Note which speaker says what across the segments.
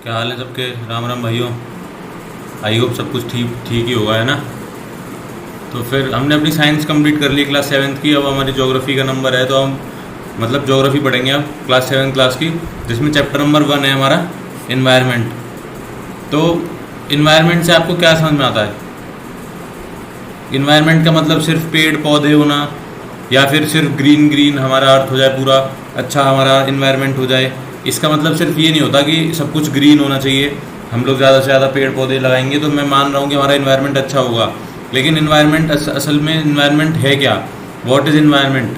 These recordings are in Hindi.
Speaker 1: क्या हाल है सबके। राम राम भाइयों। आई होप सब कुछ ठीक ठीक ही होगा, है ना। तो फिर हमने अपनी साइंस कंप्लीट कर ली क्लास सेवन्थ की। अब हमारी ज्योग्राफी का नंबर है, तो हम मतलब ज्योग्राफी पढ़ेंगे अब क्लास सेवन्थ क्लास की, जिसमें चैप्टर नंबर 1 है हमारा इन्वायरमेंट। तो इन्वायरमेंट से आपको क्या समझ में आता है? इन्वायरमेंट का मतलब सिर्फ पेड़ पौधे होना, या फिर सिर्फ ग्रीन ग्रीन हमारा अर्थ हो जाए पूरा, अच्छा हमारा इन्वायरमेंट हो जाए। इसका मतलब सिर्फ ये नहीं होता कि सब कुछ ग्रीन होना चाहिए। हम लोग ज़्यादा से ज़्यादा पेड़ पौधे लगाएंगे तो मैं मान रहा हूँ कि हमारा इन्वायरमेंट अच्छा होगा। लेकिन इन्वायरमेंट असल में इन्वायरमेंट है क्या? What is environment?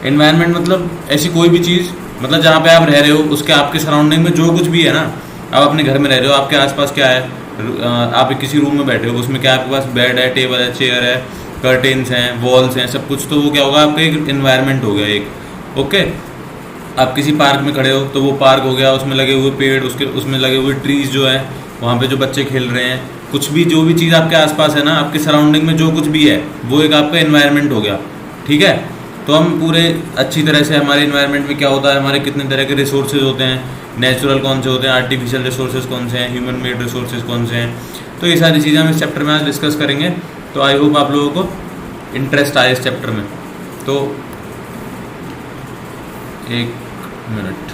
Speaker 1: इन्वायरमेंट मतलब ऐसी कोई भी चीज़, मतलब जहाँ पे आप रह रहे हो उसके आपके सराउंडिंग में जो कुछ भी है ना। आप अपने घर में रह रहे हो, आपके आसपास क्या है? आप किसी रूम में बैठे हो, उसमें क्या आपके पास बेड है, टेबल है, चेयर है, कर्टेन्स हैं, वॉल्स हैं, सब कुछ। तो वो क्या होगा? आपका एक इन्वायरमेंट हो गया एक। ओके। आप किसी पार्क में खड़े हो तो वो पार्क हो गया, उसमें लगे हुए पेड़, उसके उसमें लगे हुए ट्रीज़ जो है, वहाँ पे जो बच्चे खेल रहे हैं, कुछ भी जो भी चीज़ आपके आसपास है ना, आपके सराउंडिंग में जो कुछ भी है वो एक आपका इन्वायरमेंट हो गया। ठीक है। तो हम पूरे अच्छी तरह से हमारे इन्वायरमेंट में क्या होता है, हमारे कितने तरह के रिसोर्सेज होते हैं, नेचुरल कौन से होते हैं, आर्टिफिशियल रिसोर्सेज कौन से हैं, ह्यूमन मेड रिसोर्सेज कौन से हैं। तो ये सारी चीज़ें हम इस चैप्टर में आज डिस्कस करेंगे। तो आई होप आप लोगों को इंटरेस्ट आए इस चैप्टर में। तो एक मिनट।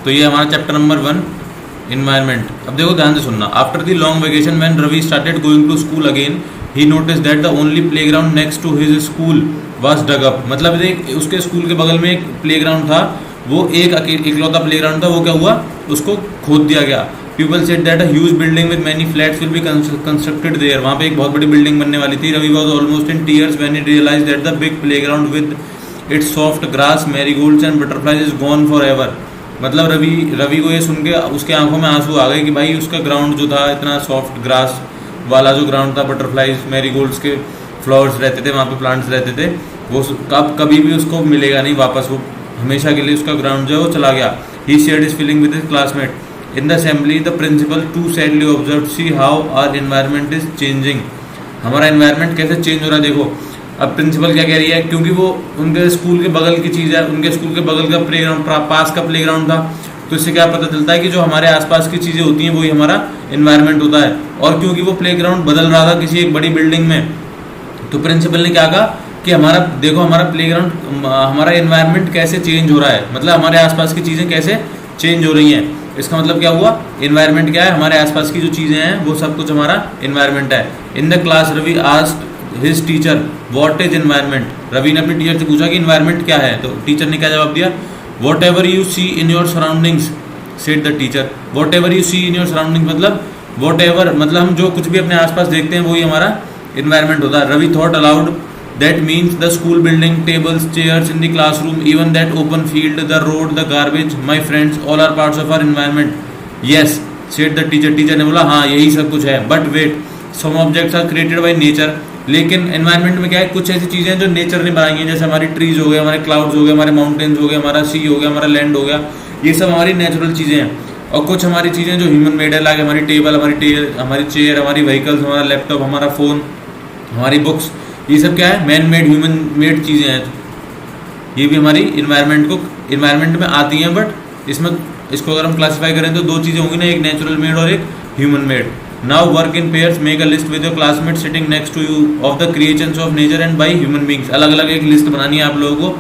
Speaker 1: तो ये हमारा चैप्टर नंबर 1 इन्वायरमेंट। अब देखो ध्यान से सुनना। After the long vacation when Ravi started going to school again he noticed that the only playground next to his school was dug up. मतलब एक उसके स्कूल के बगल में एक प्लेग्राउंड था, वो एक इकलौता प्लेग्राउंड था, वो क्या हुआ? उसको खोद दिया गया। People said that a huge building with many flats will be constructed there. वहाँ पे एक बहुत बड़ी बिल्डिंग बनने वाली थी। Ravi was almost in tears when he realised that the big playground with its soft grass, marigolds and butterflies is gone forever. मतलब रवि को ये सुन के उसके आंखों में आंसू आ गए कि भाई उसका ग्राउंड जो था, इतना सॉफ्ट ग्रास वाला जो ग्राउंड था, बटरफ्लाइज मैरीगोल्ड्स के फ्लावर्स रहते थे वहाँ पे, प्लांट्स रहते थे, वो कभी भी उसको मिलेगा नहीं वापस। वो हमेशा के लिए उसका ग्राउंड जो है वो चला गया। He shared his feeling with his classmate. In the assembly the principal too sadly observe see how our environment is changing. हमारा एनवायरनमेंट कैसे चेंज हो रहा है देखो। अब प्रिंसिपल क्या कह रही है, क्योंकि वो उनके स्कूल के बगल की चीज़ है, उनके स्कूल के बगल का प्लेग्राउंड, पास का प्लेग्राउंड था, तो इससे क्या पता चलता है कि जो हमारे आसपास की चीज़ें होती हैं वही हमारा इन्वायरमेंट होता है। और क्योंकि वो प्लेग्राउंड बदल रहा था किसी एक बड़ी बिल्डिंग में, तो प्रिंसिपल ने क्या कहा कि हमारा देखो, हमारा प्लेग्राउंड, हमारा इन्वायरमेंट कैसे चेंज हो रहा है, मतलब हमारे आसपास की चीज़ें कैसे चेंज हो रही हैं। इसका मतलब क्या हुआ? इन्वायरमेंट क्या है? हमारे आसपास की जो चीज़ें हैं वो सब कुछ हमारा इन्वायरमेंट है। In the class Ravi asked his teacher what is environment. Ravi ने अपने टीचर से पूछा कि इन्वायरमेंट क्या है, तो टीचर ने क्या जवाब दिया? Whatever you see in your surroundings, said the teacher. Whatever you see in your surrounding मतलब वॉट एवर, मतलब हम जो कुछ भी अपने आसपास देखते हैं वही हमारा इन्वायरमेंट होता है। Ravi thought aloud that means the school building, tables, chairs in the classroom, even that open field, the road, the garbage, my friends, all are parts of our environment. Yes, said the teacher. Teacher ने बोला हाँ यही सब कुछ है। But wait, some objects are created by nature. लेकिन एनवायरनमेंट में क्या है, कुछ ऐसी चीज़ें हैं जो नेचर ने बनाई हैं, जैसे हमारी ट्रीज हो गए, हमारे क्लाउड्स हो गए, हमारे माउंटेन्स हो गए, हमारा सी हो गया, हमारा लैंड हो गया, ये सब हमारी नेचुरल चीज़ें हैं। और कुछ हमारी चीज़ें जो ह्यूमन मेड है, लाइक हमारी टेबल, हमारी चेयर, हमारी व्हीकल्स, हमारा लैपटॉप, हमारा फ़ोन, हमारी बुक्स, ये सब क्या है? मैन मेड, ह्यूमन मेड चीज़ें हैं। ये भी हमारी इन्वायरमेंट में आती हैं। बट इसको अगर हम क्लासीफाई करें तो दो चीज़ें होंगी ना, एक नेचुरल मेड और एक human made. Now work in pairs, make a list with your classmate sitting next to you of the creations of nature and by human beings. अलग अलग एक लिस्ट बनानी है आप लोगों को।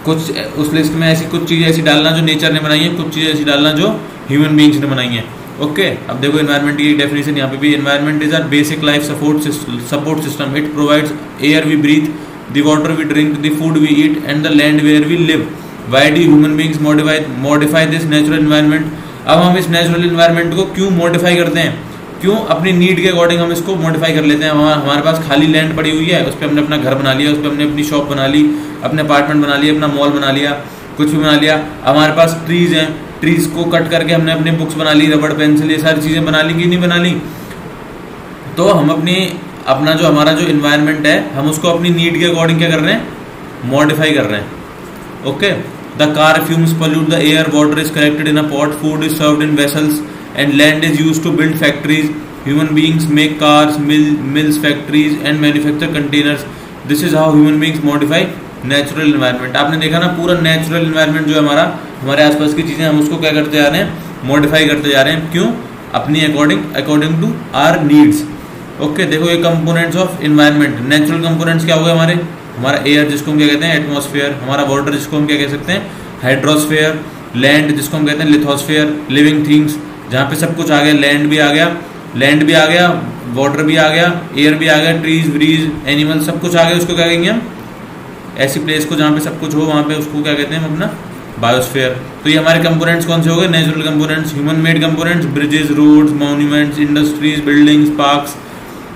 Speaker 1: कुछ उस लिस्ट में ऐसी कुछ चीज़ें ऐसी डालना जो नेचर ने बनाई है, कुछ चीज़ें ऐसी डालना जो ह्यूमन बींग्स ने बनाई हैं। ओके। अब देखो इन्वायरमेंट की डेफिनेशन यहाँ पे भी, environment is our basic life support system. It provides air we breathe, the water we drink, the food we eat and the land where we live. Why do human beings modify this natural environment. अब हम इस नेचुरल इन्वायरमेंट को क्यों मॉडिफाई करते हैं? क्यों? अपनी नीड के अकॉर्डिंग हम इसको मॉडिफाई कर लेते हैं। हमारे पास खाली लैंड पड़ी हुई है, उस पर हमने अपना घर बना लिया, उस पर हमने अपनी शॉप बना ली, अपने अपार्टमेंट बना लिया, अपना मॉल बना लिया, कुछ भी बना लिया। हमारे पास ट्रीज़ हैं, ट्रीज़ को कट करके हमने अपने बुक्स बना ली, रबड़ पेंसिल, ये सारी चीज़ें बना ली कि नहीं बना ली? तो हम अपना जो हमारा जो इन्वायरमेंट है, हम उसको अपनी नीड के अकॉर्डिंग क्या कर रहे हैं? मॉडिफाई कर रहे हैं। Okay. The car fumes pollute the air, water is collected in a pot, food is served in vessels, and land is used to build factories. Human beings make cars, mills, factories, and manufacture containers. This is how human beings modify natural environment. आपने देखा ना, पूरा नेचुरल इन्वायरमेंट जो है हमारा, हमारे आसपास की चीज़ें, हम उसको क्या करते जा रहे हैं, मॉडिफाई करते जा रहे हैं। क्यों? अपनी according to our needs. Okay, देखो ये components of environment. Natural components क्या हो गए हमारे? हमारा एयर जिसको हम क्या कहते हैं, एटमॉस्फेयर। हमारा वाटर जिसको हम क्या कह सकते हैं, हाइड्रोस्फेयर। लैंड जिसको हम कहते हैं, लिथोस्फेयर। लिविंग थिंग्स जहाँ पे सब कुछ आ गया, लैंड भी आ गया, वाटर भी आ गया, एयर भी आ गया, ट्रीज ब्रीज एनिमल सब कुछ आ गया, उसको क्या कहेंगे हम? ऐसी प्लेस को जहाँ पे सब कुछ हो वहाँ पे उसको क्या कहते हैं हम? अपना बायोस्फीयर। तो ये हमारे कंपोनेंट्स कौन से हो गए? Natural components. Human made components, bridges, roads, monuments, industries, buildings, parks.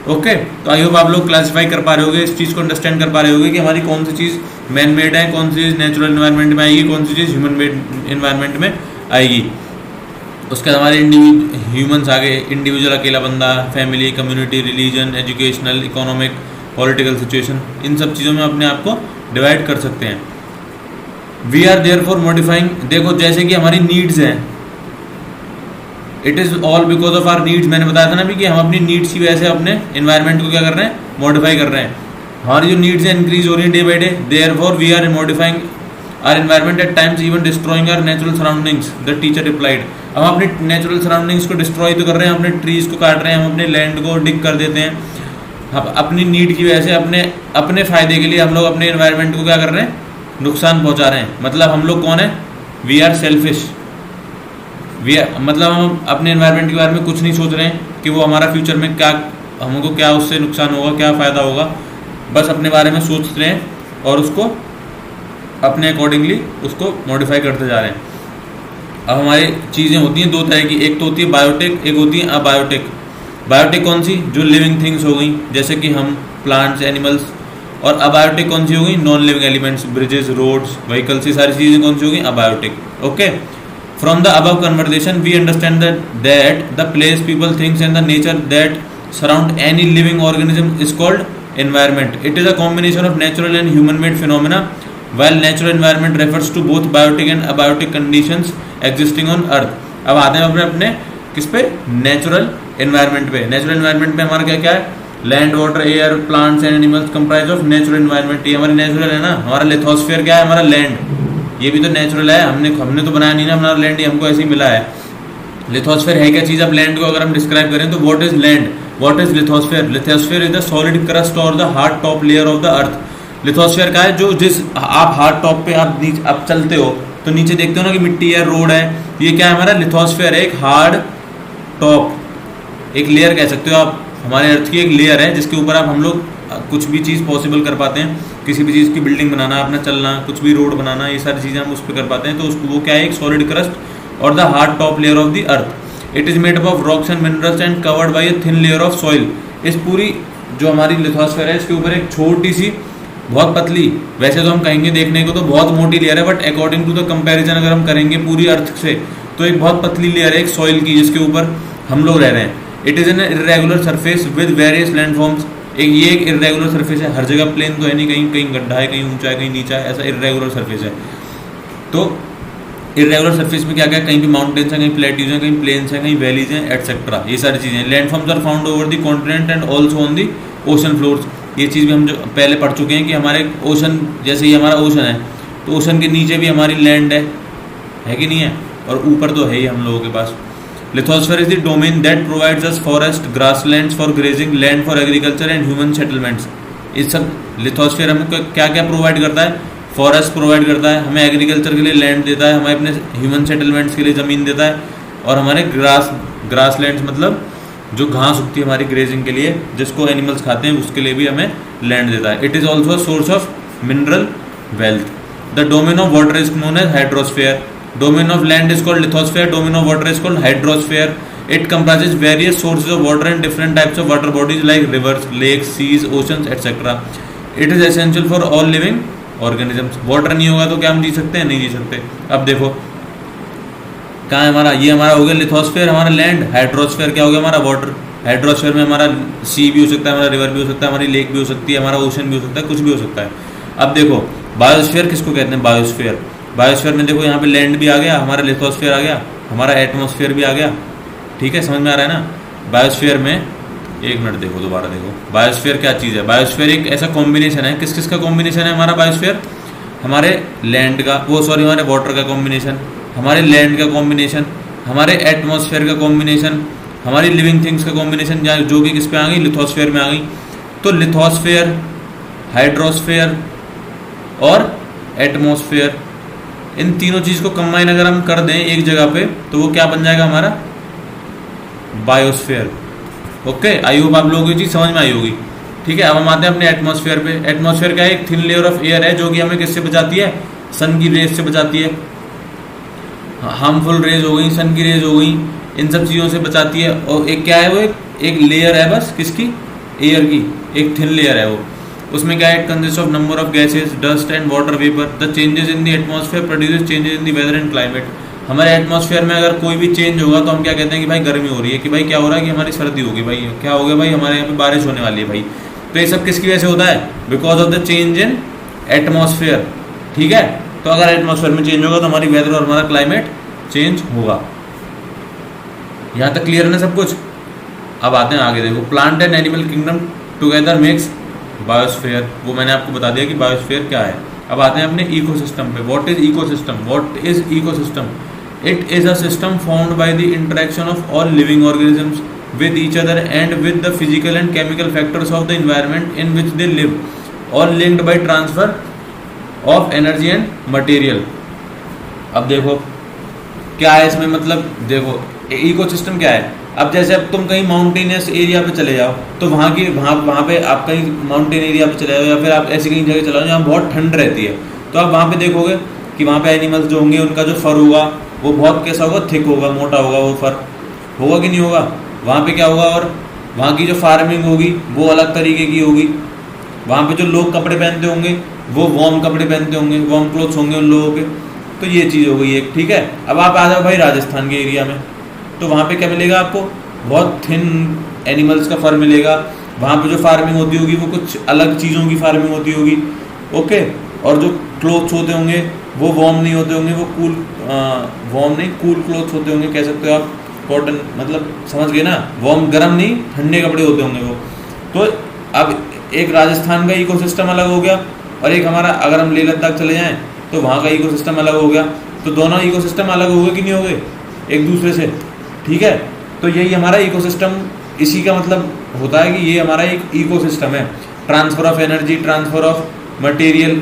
Speaker 1: Okay, तो आई होप आप लोग क्लासीफाई कर पा रहे होगे, इस चीज़ को अंडरस्टैंड कर पा रहे होगे कि हमारी कौन सी चीज़ मैन मेड है, कौन सी चीज़ नेचुरल इन्वायरमेंट में आएगी, कौन सी चीज़ ह्यूमन मेड इन्वायरमेंट में आएगी। उसके बाद हमारे ह्यूमंस आ गए, इंडिविजुअल अकेला बंदा, family, community, religion, educational, economic, political situation. इन सब चीज़ों में अपने आप को डिवाइड कर सकते हैं। We are therefore modifying, देखो जैसे कि हमारी नीड्स हैं, it is all because of our needs. मैंने बताया था ना भी कि हम अपनी नीड्स की वजह से अपने इन्वायरमेंट को क्या कर रहे हैं, मॉडिफाई कर रहे हैं। हमारी जो नीड्स हैं इंक्रीज हो रही है day by day, therefore we are modifying our environment at times even destroying our natural surroundings, the teacher replied. हम अपनी नेचुरल सराउंडिंग्स को डिस्ट्रॉय तो कर रहे हैं, अपने ट्रीज को काट रहे हैं, हम अपने लैंड को डिग कर देते हैं। हम अपनी नीड की वजह से अपने फ़ायदे के लिए हम लोग अपने इन्वायरमेंट को क्या कर रहे हैं, नुकसान पहुंचा रहे हैं। मतलब हम लोग कौन है? We are selfish. मतलब हम अपने इन्वायरमेंट के बारे में कुछ नहीं सोच रहे हैं कि वो हमारा फ्यूचर में क्या, हमको क्या उससे नुकसान होगा, क्या फ़ायदा होगा। बस अपने बारे में सोच रहे हैं और उसको अपने अकॉर्डिंगली उसको मॉडिफाई करते जा रहे हैं। अब हमारी चीज़ें होती हैं दो तरह की, एक तो होती है बायोटेक, एक होती है अबायोटेक। बायोटेक कौन सी? जो लिविंग थिंग्स हो गई, जैसे कि हम, प्लांट्स, एनिमल्स। और अबायोटिक कौन सी होगी? Non living elements, bridges, roads, vehicles, ये सारी चीज़ें कौन सी होगी? Abiotic. Okay, from the above conversation we understand that the place, people, things and the nature that surround any living organism is called environment. It is a combination of natural and human made phenomena, while natural environment refers to both biotic and abiotic conditions existing on earth. अब आते हैं अपने किस पे? नेचुरल एनवायरनमेंट पे। नेचुरल एनवायरनमेंट में हमारा क्या क्या है? Land, water, air, plants and animals comprise of natural environment. ये हमारा नेचुरल है ना। हमारा लिथोस्फीयर क्या है? हमारा लैंड, ये भी तो नेचुरल है। हमने तो बनाया नहीं ना हमारा लैंड, ये हमको ऐसे ही मिला है। लिथोस्फीयर है क्या चीज़? अब लैंड को अगर हम डिस्क्राइब करें तो what is land, what is lithosphere? Lithosphere is the solid crust और the hard top layer of the earth. Lithosphere का है जो जिस आप हार्ड टॉप पे आप चलते हो तो नीचे देखते हो ना कि मिट्टी है, रोड है, ये क्या है? हमारा लिथोस्फीयर है, एक हार्ड टॉप, एक लेयर कह सकते हो आप। हमारे अर्थ की एक लेयर है जिसके ऊपर आप हम लोग कुछ भी चीज़ पॉसिबल कर पाते हैं। किसी भी चीज़ की बिल्डिंग बनाना, अपना चलना, कुछ भी रोड बनाना, ये सारी चीज़ें हम उस पर कर पाते हैं। तो उसको वो क्या है? एक सॉलिड क्रस्ट और the hard top layer of the earth. It is made up of rocks and minerals and covered by a thin layer of soil. इस पूरी जो हमारी लिथोस्फीयर है इसके ऊपर एक छोटी सी, बहुत पतली, वैसे तो हम कहेंगे देखने को तो बहुत मोटी लेयर है, but according to the comparison अगर हम करेंगे पूरी अर्थ से तो एक बहुत पतली लेयर है एक सॉइल की, जिसके ऊपर हम लोग रह रहे हैं। It is an irregular surface with various landforms. ये एक इरेगुलर सरफेस है, हर जगह प्लेन तो है नहीं, कहीं कहीं गड्ढा है, कहीं ऊंचा है, कहीं नीचा है, ऐसा इरेगुलर सरफेस है। तो इरेगुलर सरफेस में क्या क्या? कहीं भी माउंटेन्स हैं, कहीं प्लेट्यूज हैं, कहीं प्लेन्स हैं, कहीं वैलीज हैं, एटसेट्रा, ये सारी चीज़ें। Landforms are found over the continent and also on the ocean floors. ये चीज़ भी हम जो पहले पढ़ चुके हैं कि हमारे ओशन, जैसे ही हमारा ओशन है तो ओशन के नीचे भी हमारी लैंड है कि नहीं है? और ऊपर तो है ही हम लोगों के पास। Lithosphere is the domain that provides us forest, grasslands for grazing, land for agriculture and human settlements. इस सब लिथोस्फीयर हमें क्या क्या प्रोवाइड करता है? फॉरेस्ट प्रोवाइड करता है, हमें एग्रीकल्चर के लिए लैंड देता है, हमें अपने ह्यूमन सेटलमेंट्स के लिए ज़मीन देता है, और हमारे ग्रासलैंड्स मतलब जो घास उगती है हमारी ग्रेजिंग के लिए, जिसको एनिमल्स खाते हैं, उसके लिए भी हमें लैंड देता है। It is also a source of mineral wealth. The domain of water is known as hydrosphere. Domain of land is called lithosphere, domain of water is called hydrosphere. It comprises various sources of water and different types of water bodies like rivers, lakes, seas, oceans, etc. It is essential for all living organisms. Water नहीं होगा तो क्या हम जी सकते हैं? नहीं जी सकते। अब देखो कहाँ है हमारा, ये हमारा हो गया लिथोस्फीयर, हमारा लैंड। हाइड्रोस्फीयर क्या हो गया? हमारा वाटर। हाइड्रोस्फीयर में हमारा सी भी हो सकता है, हमारा रिवर भी हो सकता है, हमारी लेक भी हो सकती है, हमारा ओशन भी हो सकता है, कुछ भी हो सकता है। अब देखो बायोस्फीयर किसको कहते हैं? बायोस्फीयर। बायोस्फीयर में देखो यहाँ पे लैंड भी आ गया, हमारा लिथोस्फीयर आ गया, हमारा एटमॉस्फेयर भी आ गया। ठीक है, समझ में आ रहा है ना? बायोस्फीयर में एक मिनट देखो, दोबारा देखो, बायोस्फीयर क्या चीज़ है? बायोस्फीयर एक ऐसा कॉम्बिनेशन है, किस किस का कॉम्बिनेशन है हमारा बायोस्फीयर? हमारे लैंड का हमारे वाटर का कॉम्बिनेशन, हमारे लैंड का कॉम्बिनेशन, हमारे एटमॉस्फेयर का कॉम्बिनेशन, हमारी लिविंग थिंग्स का कॉम्बिनेशन, जो कि किस पे आ गई, लिथोस्फेयर में आ गई। तो लिथोस्फेयर, हाइड्रोस्फेयर और एटमॉस्फेयर, इन तीनों चीज़ को कंबाइन अगर हम कर दें एक जगह पे तो वो क्या बन जाएगा हमारा, बायोस्फेयर। ओके, आई होप आप लोगों को ये चीज़ समझ में आई होगी। ठीक है, अब हम आते हैं अपने एटमॉस्फेयर पे। एटमॉस्फेयर क्या है, एक थिन लेयर ऑफ एयर है जो कि हमें किससे बचाती है, सन की रेज से बचाती है। हार्मफुल रेज हो गई, सन की रेज हो गई, इन सब चीज़ों से बचाती है। और एक क्या है, वो एक लेयर है बस किसकी, एयर की, एक थिन लेयर है वो। उसमें क्या है, it consist of number of gases, dust and water vapour. The changes in the atmosphere produces changes in the weather and climate. हमारे एटमॉस्फेयर में अगर कोई भी चेंज होगा तो हम क्या कहते हैं कि भाई गर्मी हो रही है, कि भाई क्या हो रहा है कि हमारी सर्दी होगी, भाई क्या हो गया भाई हमारे यहाँ पे बारिश होने वाली है भाई। तो ये सब किसकी वजह से होता है, because of the change in atmosphere. ठीक है, तो अगर एटमॉस्फेयर में चेंज होगा तो हमारी वेदर और हमारा क्लाइमेट चेंज होगा। यहाँ तक क्लियर है ना सब कुछ। अब आते हैं आगे, देखो plant and animal kingdom together makes biosphere. वो मैंने आपको बता दिया कि बायोस्फेयर क्या है। अब आते हैं अपने इकोसिस्टम पे। What is ecosystem, what is ecosystem? It is a system found by the interaction of all living organisms with each other and with the physical and chemical factors of the environment in which they live, all linked by transfer of energy and material। अब देखो क्या है इसमें, मतलब देखो इकोसिस्टम क्या है। अब जैसे अब तुम कहीं माउंटेनियस एरिया पे चले जाओ तो वहाँ पे आप कहीं माउंटेन एरिया पे चले जाओ या फिर आप ऐसी कहीं जगह चले जाओ जहाँ बहुत ठंड रहती है, तो आप वहाँ पे देखोगे कि वहाँ पे एनिमल्स जो होंगे उनका जो फर होगा वो बहुत कैसा होगा, थिक होगा, मोटा होगा, वो फर होगा कि नहीं होगा। वहाँ पे क्या होगा, और वहाँ की जो फार्मिंग होगी वो अलग तरीके की होगी। वहाँ पे जो लोग कपड़े पहनते होंगे वो वार्म कपड़े पहनते होंगे, वार्म क्लोथ्स होंगे उन लोगों के। तो ये चीज़ हो गई एक। ठीक है, अब आप आ जाओ भाई राजस्थान के एरिया में, तो वहाँ पे क्या मिलेगा आपको, बहुत थिन एनिमल्स का फर मिलेगा। वहाँ पे जो फार्मिंग होती होगी वो कुछ अलग चीज़ों की फार्मिंग होती होगी। ओके, और जो क्लोथ्स होते होंगे वो वार्म नहीं होते होंगे, वो कूल क्लोथ्स होते होंगे, कह सकते हो आप कॉटन, मतलब समझ गए ना, वार्म गर्म नहीं, ठंडे कपड़े होते होंगे वो। तो अब एक राजस्थान का इकोसिस्टम अलग हो गया और एक हमारा, अगर हम लेह लद्दाख चले जाएं तो वहाँ का इकोसिस्टम अलग हो गया। तो दोनों इकोसिस्टम अलग हो गए कि नहीं हो गए एक दूसरे से। ठीक है, तो यही हमारा इकोसिस्टम, इसी का मतलब होता है कि ये हमारा एक इकोसिस्टम है। Transfer of energy, transfer of material,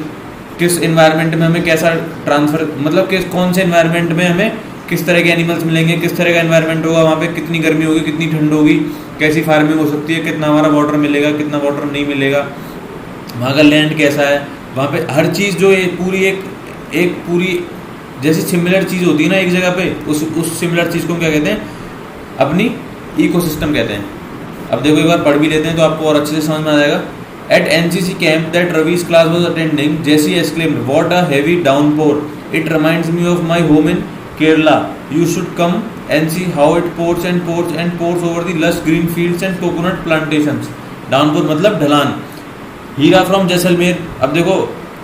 Speaker 1: किस एनवायरनमेंट में हमें कैसा ट्रांसफर, मतलब किस कौन से एनवायरनमेंट में हमें किस तरह के एनिमल्स मिलेंगे, किस तरह का एनवायरनमेंट होगा, वहाँ पे कितनी गर्मी होगी, कितनी ठंड होगी, कैसी फार्मिंग हो सकती है, कितना हमारा वाटर मिलेगा, कितना वाटर नहीं मिलेगा, वहाँ का लैंड कैसा है, वहाँ पे हर चीज़ जो है पूरी एक पूरी जैसी सिमिलर चीज़ होती है ना एक जगह पे, उस सिमिलर चीज़ को क्या कहते हैं, अपनी इकोसिस्टम कहते हैं। अब देखो एक बार पढ़ भी लेते हैं तो आपको और अच्छे से समझ में आ जाएगा। At NCC camp that Ravi's class was attending, Jessie exclaimed, "What a heavy downpour! It reminds me of my home in Kerala. You should come and see how it pours and pours and pours over the lush green fields and coconut plantations." Downpour मतलब ढलान। हीरा फ्रॉम जैसलमेर। अब देखो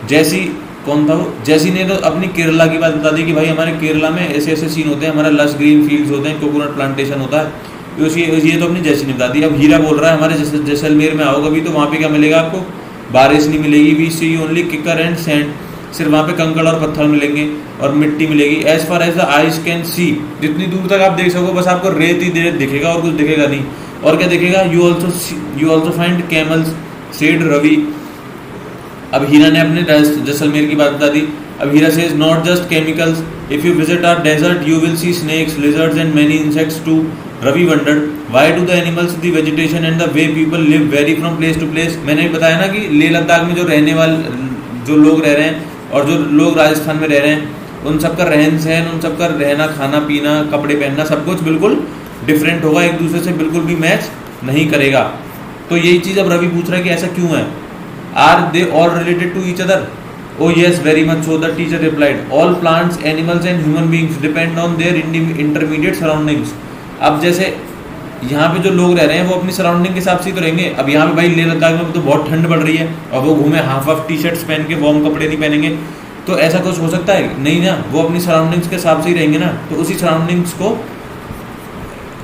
Speaker 1: जैसी कौन था वो, जैसी ने तो अपनी केरला की बात बता दी कि भाई हमारे केरला में ऐसे ऐसे सीन होते हैं, हमारा लश ग्रीन फील्ड्स होते हैं, कोकोनट प्लांटेशन होता है। ये तो अपनी जैसी ने बता दी। अब हीरा बोल रहा है हमारे जैसलमेर में आओगे भी तो वहाँ पे क्या मिलेगा आपको, बारिश नहीं मिलेगी। वी सी ओनली किकर एंड सैंड, सिर्फ वहाँ पे कंकड़ और पत्थर मिलेंगे और मिट्टी मिलेगी। As far as the eyes can see, जितनी दूर तक आप देख सको बस आपको रेत ही रेत दिखेगा और कुछ दिखेगा नहीं। और क्या दिखेगा, you also find camels, said Ravi. अब हीरा ने अपने जैसलमेर की बात बता दी। अब Heera says not just chemicals, if you visit our desert you will see snakes, lizards and many insects too. Ravi wondered why do the animals, the vegetation and the way people live vary from place to place. मैंने बताया ना कि लेह लद्दाख में जो रहने वाले जो लोग रह रहे हैं और जो लोग राजस्थान में रह रहे हैं उन सबका रहन सहन, उन सबका रहना खाना पीना कपड़े पहनना सब कुछ बिल्कुल डिफरेंट होगा, एक दूसरे से बिल्कुल भी मैच नहीं करेगा। तो यही चीज़ अब रवि पूछ रहा है कि ऐसा क्यों है। Are they all related to each other? Oh yes, very much so, the teacher replied. All plants, animals and human beings depend on their intermediate surroundings. अब जैसे यहाँ पे जो लोग रह रहे हैं वो अपनी सराउंडिंग के हिसाब से तो रहेंगे। अब यहाँ पे भाई लेह लद्दाख में तो बहुत ठंड पड़ रही है और वो घूमे हाफ हाफ टी शर्ट्स पहन के, वार्म कपड़े नहीं पहनेंगे, तो ऐसा कुछ हो सकता है नहीं ना। वो अपनी सराउंडिंग्स के हिसाब से ही रहेंगे ना। तो उसी सराउंडिंग्स को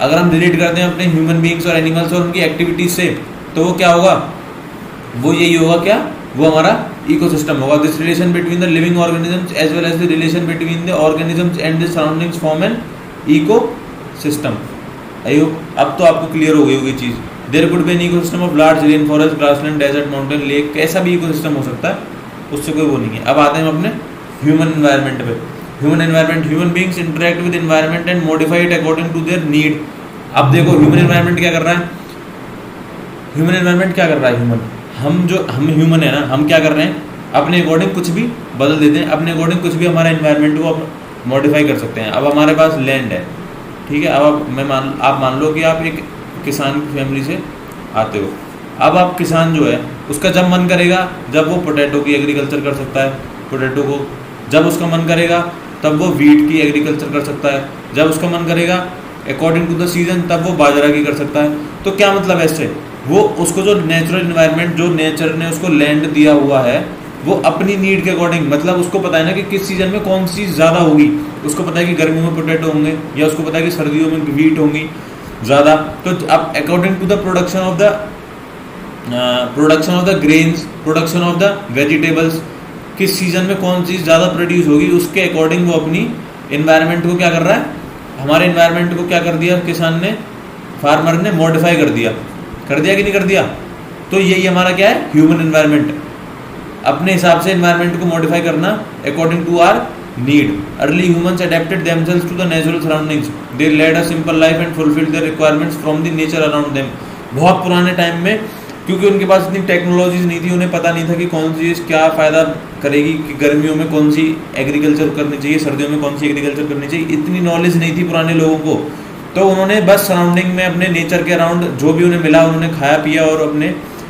Speaker 1: अगर हम रिलेट करते हैं अपने ह्यूमन बींग्स और एनिमल्स और उनकी एक्टिविटीज से, तो वो क्या होगा, वो यही होगा क्या, वो हमारा इकोसिस्टम होगा। This relation between the living organisms as well as the relation between the organisms and the surroundings form an ecosystem. I hope अब तो आपको क्लियर हो गई होगी चीज़। There could be an ecosystem of large rain forest, grassland, desert, mountain, lake, कैसा भी इकोसिस्टम हो सकता है, उससे कोई वो नहीं है। अब आते हैं हम अपने ह्यूमन एनवायरनमेंट पे। Human environment, human beings interact with environment and modify it according to their need. अब देखो ह्यूमन एनवायरनमेंट क्या कर रहा है, ह्यूमन एनवायरनमेंट क्या कर रहा है, हम ह्यूमन है ना, हम क्या कर रहे हैं, अपने अकॉर्डिंग कुछ भी बदल देते हैं, अपने अकॉर्डिंग कुछ भी हमारे एनवायरनमेंट को मॉडिफाई कर सकते हैं। अब हमारे पास लैंड है, ठीक है, अब आप मान लो कि आप एक किसान की फैमिली से आते हो। अब आप किसान जो है उसका जब मन करेगा, जब वो पोटैटो की एग्रीकल्चर कर सकता है, पोटैटो को जब उसका मन करेगा तब वो वीट की एग्रीकल्चर कर सकता है, जब उसका मन करेगा अकॉर्डिंग टू द सीजन तब वो बाजरा की कर सकता है। तो क्या मतलब है इससे, वो उसको जो नेचुरल इन्वायरमेंट, जो नेचर ने उसको लैंड दिया हुआ है, वो अपनी नीड के अकॉर्डिंग, मतलब उसको पता है ना कि किस सीजन में कौन सी ज़्यादा होगी, उसको पता है कि गर्मियों में पोटैटो होंगे या उसको पता है कि सर्दियों में वीट होंगी ज़्यादा। तो अब according to the production of the grains, production of the vegetables, किस सीजन में कौन चीज़ ज़्यादा प्रोड्यूस होगी, उसके अकॉर्डिंग वो अपनी इन्वायरमेंट को क्या कर रहा है, हमारे इन्वायरमेंट को क्या कर दिया किसान ने, फार्मर ने मॉडिफाई कर दिया कि नहीं कर दिया। तो यही हमारा क्या है, ह्यूमन इन्वायरमेंट, अपने हिसाब से इन्वायरमेंट को मॉडिफाई करना according to our need. Early humans adapted themselves to the natural surroundings, they led a simple life and fulfilled their requirements from the nature around them. बहुत पुराने टाइम में, क्योंकि उनके पास इतनी टेक्नोलॉजीज नहीं थी, उन्हें पता नहीं था कि कौन सी चीज़ क्या फ़ायदा करेगी, कि गर्मियों में कौन सी एग्रीकल्चर करनी चाहिए, सर्दियों में कौन सी एग्रीकल्चर करनी चाहिए, इतनी नॉलेज नहीं थी पुराने लोगों को। तो उन्होंने बस सराउंडिंग में अपने नेचर के अराउंड जो भी उन्हें मिला उन्होंने खाया पिया और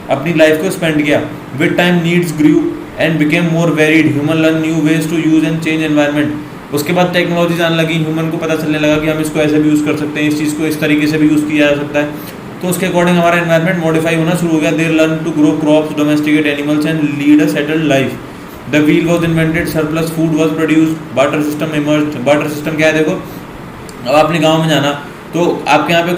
Speaker 1: अपनी लाइफ को स्पेंड किया। With time needs grew and became more varied, human learn new ways to use and change environment. उसके बाद टेक्नोलॉजीज आने लगी, ह्यूमन को पता चलने लगा कि हम इसको ऐसे भी यूज़ कर सकते हैं, इस चीज़ को इस तरीके से भी यूज़ किया जा सकता है। तो उसके अकॉर्डिंग हमारा एनवायरनमेंट मॉडिफाई होना शुरू हो गया। There learn to grow crops, domesticate animals and lead a settled life. The wheel was invented, surplus food was produced, barter system emerged. Barter system क्या है, देखो अब आपने गाँव में जाना तो आपके यहाँ पे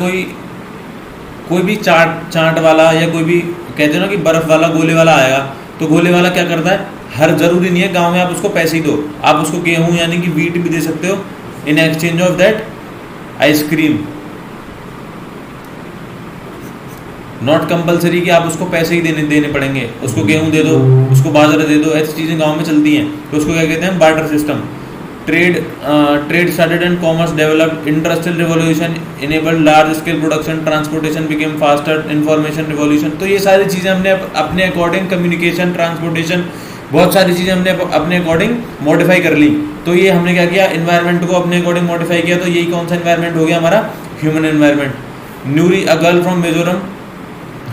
Speaker 1: कोई भी चाट वाला या कोई भी कहते हैं ना कि बर्फ़ वाला गोले वाला आएगा, तो गोले वाला क्या करता है, हर जरूरी नहीं है गांव में आप उसको पैसे ही दो, आप उसको गेहूं यानी कि वीट भी दे सकते हो in exchange of that ice cream. Not compulsory कि आप उसको पैसे ही देने पड़ेंगे, उसको गेहूं दे दो, उसको बाजरा दे दो, ऐसी चीज़ें गांव में चलती हैं। तो उसको क्या कहते हैं, barter system. Trade started and commerce developed, industrial revolution enabled large scale production, transportation became faster, information revolution. तो ये सारी चीज़ें हमने अपने अकॉर्डिंग, कम्युनिकेशन, ट्रांसपोर्टेशन, बहुत सारी चीज़ें हमने अपने अकॉर्डिंग मॉडिफाई कर ली। तो ये हमने क्या किया, इन्वायरमेंट को अपने अकॉर्डिंग मॉडिफाई किया। तो यही कौन सा इन्वायरमेंट हो गया हमारा, human environment. Nuri, a girl from Mizoram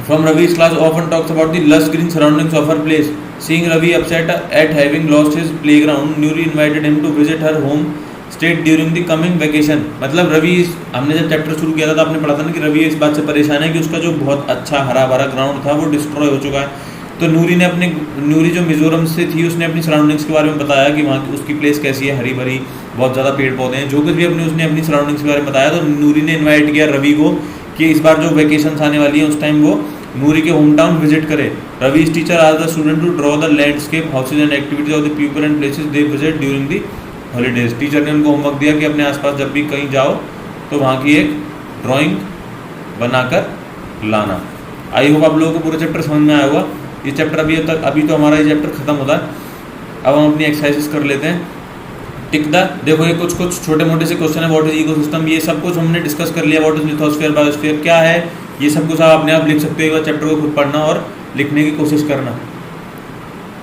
Speaker 1: from Ravi's class, often talks about the lush green surroundings of her place. Seeing Ravi upset at having lost his playground, Nuri invited him to visit her home state during the coming vacation. मतलब रवि, हमने जब चैप्टर शुरू किया था तो आपने पढ़ा था ना कि रवि इस बात से परेशान है कि उसका जो बहुत अच्छा हरा भरा ग्राउंड था वो डिस्ट्रॉय हो चुका है। तो न्यूरी जो मिजोरम से थी, उसने अपनी सराउंडिंग्स के बारे में बताया कि वहाँ की उसकी प्लेस कैसी है, हरी भरी, बहुत ज़्यादा पेड़ पौधे हैं, जो कुछ भी उसने अपनी सराउंडिंग्स के बारे में बताया। तो नूरी ने इन्वाइट किया रवि को कि इस बार जो वेकेशन आने वाली है उस टाइम वो नूरी के होम टाउन विजिट करे। Ravi's teacher asked the student to draw the landscape, houses and activities of the people and places they visit during the holidays. Teacher ने उनको होमवर्क दिया कि अपने आसपास जब भी कहीं जाओ तो वहाँ की एक ड्राइंग बनाकर लाना। आई होप आप लोगों को पूरा चैप्टर समझ में आया होगा। ये चैप्टर अभी तो हमारा ये चैप्टर खत्म होता है। अब हम अपनी एक्सरसाइजेस कर लेते हैं। टिक द, देखो ये कुछ छोटे मोटे से क्वेश्चन है। व्हाट इज इकोसिस्टम, ये सब कुछ हमने डिस्कस कर लिया। व्हाट इज लिथोस्फीयर, बायोस्फीयर क्या है, ये सब कुछ आप अपने आप लिख सकते हो। एक बार चैप्टर को खुद पढ़ना और लिखने की कोशिश करना।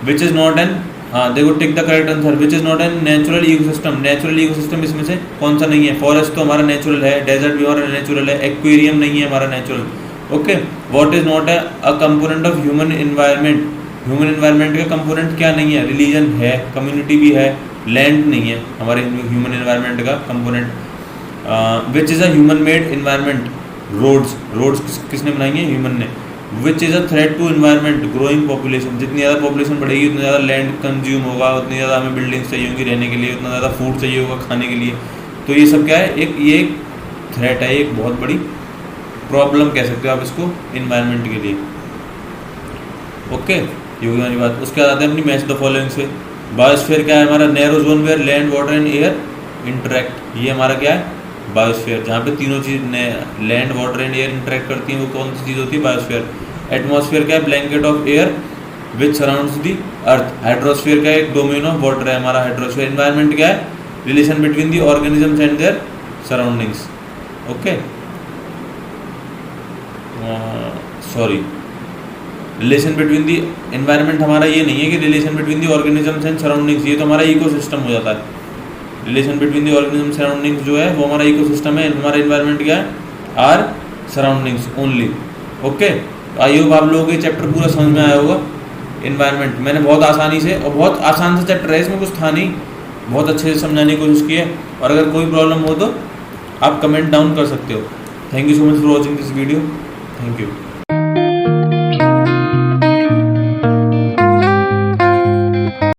Speaker 1: विच इज़ नॉट एन, हाँ देखो tick the correct answer. Which is not an natural ecosystem, natural ecosystem इसमें से कौन सा नहीं है। फॉरेस्ट तो हमारा नेचुरल है, डेजर्ट भी हमारा नेचुरल है, एक्वेरियम नहीं है हमारा natural. Okay, what is not a component of human environment, human environment का कंपोनेंट क्या नहीं है, रिलीजन है, कम्युनिटी भी है, लैंड नहीं है हमारे ह्यूमन एनवायरनमेंट का component. Which is a human made environment, roads किसने बनाई है, ह्यूमन ने। Which is a threat to environment, growing population, जितनी ज़्यादा पॉपुलेशन बढ़ेगी उतना ज़्यादा लैंड कंज्यूम होगा, उतनी ज़्यादा हमें बिल्डिंग्स चाहिए होंगी रहने के लिए, उतना ज़्यादा फूड चाहिए होगा खाने के लिए। तो ये सब क्या है, ये एक थ्रेट है, एक बहुत बड़ी प्रॉब्लम कह सकते हो आप इसको इन्वायरमेंट के लिए। ओके, ये होगी हमारी बात। उसके बाद आते हैं अपनी मैच द फॉलोइंग से। बायोस्फीयर क्या है हमारा? Narrow zone where land water and air interact. ये हमारा क्या है? बायोस्फीयर, जहाँ पे तीनों चीज land water and air interact करती हैं, वो कौन सी चीज़ होती है? बायोस्फीयर। एटमॉस्फेयर क्या है? Blanket of air which surrounds the earth. Hydrosphere का एक डोमेन ऑफ वाटर है हमारा हाइड्रोस्फीयर। एनवायरनमेंट क्या है? Relation between the organisms and there surroundings. Okay, sorry, relation between the environment हमारा ये नहीं है कि relation between the organisms and surroundings, ये तो हमारा इकोसिस्टम हो जाता है। Relation between the organism surroundings जो है वो हमारा इकोसिस्टम है। हमारा एनवायरनमेंट क्या है? Our surroundings only. Okay, I hope आप लोगों को ये चैप्टर पूरा समझ में आया होगा। एनवायरनमेंट मैंने बहुत आसानी से, और बहुत आसान सा चैप्टर है, इसमें कुछ था नहीं, बहुत अच्छे से समझाने की कोशिश की है। और अगर कोई प्रॉब्लम हो तो आप कमेंट डाउन कर सकते हो। Thank you so much for watching this video. Thank you.